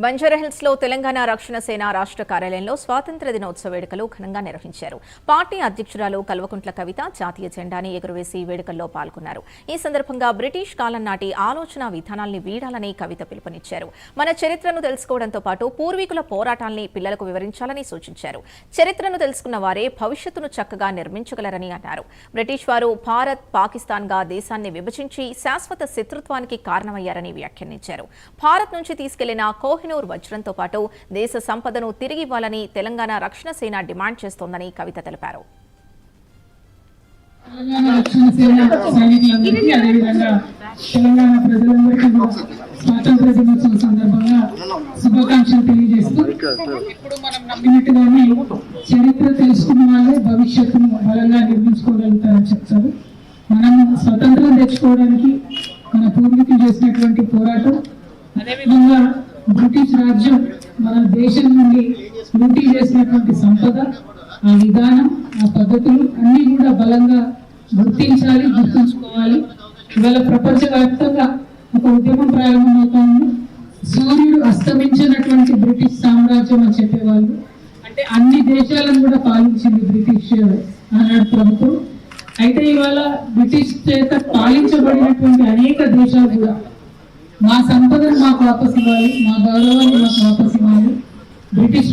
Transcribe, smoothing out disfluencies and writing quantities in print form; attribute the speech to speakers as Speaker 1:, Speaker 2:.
Speaker 1: బంజారాహిల్స్ లో తెలంగాణ రక్షణ సేన రాష్ట్ర కార్యాలయంలో స్వాతంత్ర్య దినోత్సవ వేడుకలు ఘనంగా నిర్వహించారు. పార్టీ అధ్యక్షురాలు కల్వకుంట్ల కవిత జాతీయ జెండాని ఎగురవేసి వేడుకల్లో పాల్గొన్నారు. ఈ సందర్భంగా బ్రిటిష్ కాలం నాటి ఆలోచన విధానాల్ని వీడాలని కవిత పిలుపునిచ్చారు. మన చరిత్రను తెలుసుకోవడంతో పాటు పూర్వీకుల పోరాటాల్ని పిల్లలకు వివరించాలని సూచించారు. చరిత్రను తెలుసుకున్న వారే భవిష్యత్తును చక్కగా నిర్మించగలరని అన్నారు. బ్రిటిష్ వారు భారత్, పాకిస్తాన్ గా దేశాన్ని విభజించి శాశ్వత శత్రుత్వానికి కారణమయ్యారని వ్యాఖ్యానించారు. భారత్ నుంచి తీసుకెళ్లిన కోహినూర్ వజ్రంతో పాటు దేశ సంపదను తిరిగి ఇవ్వాలని తెలంగాణ రక్షణ సేన డిమాండ్ చేస్తోందని కవిత తెలిపారు.
Speaker 2: తెలంగాణ ప్రజలందరికీ స్వాతంత్ర దినోత్సవం సందర్భంగా శుభాకాంక్షలు తెలియజేస్తూ, ఇప్పుడు మనం నమ్మినట్టుగానే చరిత్ర తెలుసుకున్న వాళ్ళే భవిష్యత్తును బలంగా నిర్మించుకోగలుగుతారని చెప్తారు. మనం స్వతంత్రం తెచ్చుకోవడానికి మన పూర్వీకులు చేసినటువంటి పోరాటం, అదేవిధంగా బ్రిటిష్ రాజ్యం మన దేశం నుండి లూటీ చేసినటువంటి సంపద, ఆ విధానం, ఆ పద్ధతులు అన్ని కూడా బలంగా గుర్తించాలి, గుర్తుంచుకోవాలి. ఇవాళ ప్రపంచవ్యాప్తంగా ఒక ఉద్యమం ప్రారంభమవుతోంది. సూర్యుడు అస్తమించినటువంటి బ్రిటిష్ సామ్రాజ్యం అని చెప్పేవాళ్ళు. అంటే అన్ని దేశాలను కూడా పాలించింది బ్రిటిష్ ఆనాడు ప్రభుత్వం. అయితే ఇవాళ బ్రిటిష్ చేత పాలించబడినటువంటి అనేక దేశాలు కూడా మా సంపదను మాకు వాపసు ఇవ్వాలి, మా గౌరవాన్ని మాకు వాపసు ఇవ్వాలి. బ్రిటిష్